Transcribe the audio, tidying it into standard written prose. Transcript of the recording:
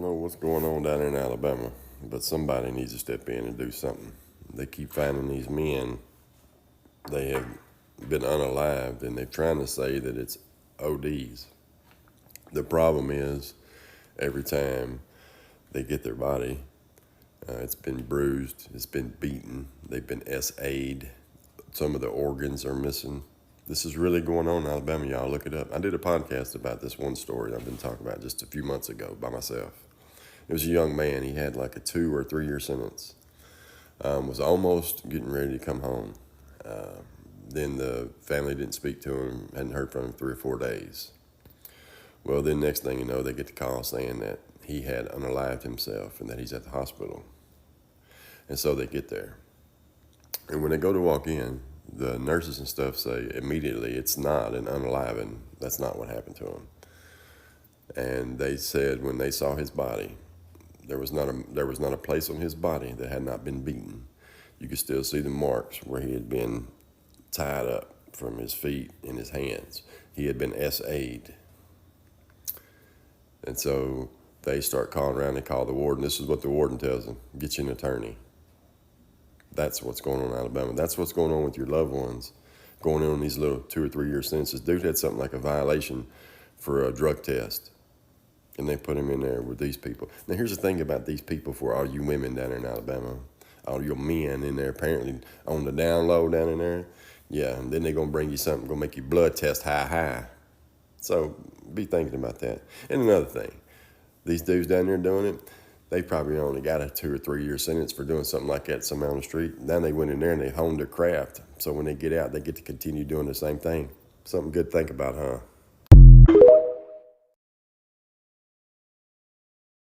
know what's going on down in Alabama, but somebody needs to step in and do something. They keep finding these men. They have been unalived, and they're trying to say that it's ODs. The problem is, every time they get their body, it's been bruised, it's been beaten, they've been SA'd. Some of the organs are missing. This is really going on in Alabama, y'all. Look it up. I did a podcast about this one story I've been talking about just a few months ago by myself. It was a young man. He had like a 2 or 3 year sentence. Was almost getting ready to come home. Then the family didn't speak to him, hadn't heard from him 3 or 4 days. Well, then next thing you know, they get the call saying that he had unalived himself and that he's at the hospital. And so they get there. And when they go to walk in, the nurses and stuff say immediately it's not an unaliving. That's not what happened to him. And they said when they saw his body, there was not a place on his body that had not been beaten. You could still see the marks where he had been tied up from his feet and his hands. He had been SA'd. And so they start calling around and call the warden. This is what the warden tells them: get you an attorney. That's what's going on in Alabama. That's what's going on with your loved ones, going on these little 2 or 3 year sentences. Dude had something like a violation for a drug test, and they put him in there with these people. Now, here's the thing about these people for all you women down there in Alabama, all your men in there apparently on the down low down in there. Yeah, and then they're going to bring you something, going to make your blood test high. So be thinking about that. And another thing, these dudes down there doing it, they probably only got a 2 or 3 year sentence for doing something like that somewhere on the street. Now they went in there and they honed their craft. So when they get out, they get to continue doing the same thing. Something good to think about, huh?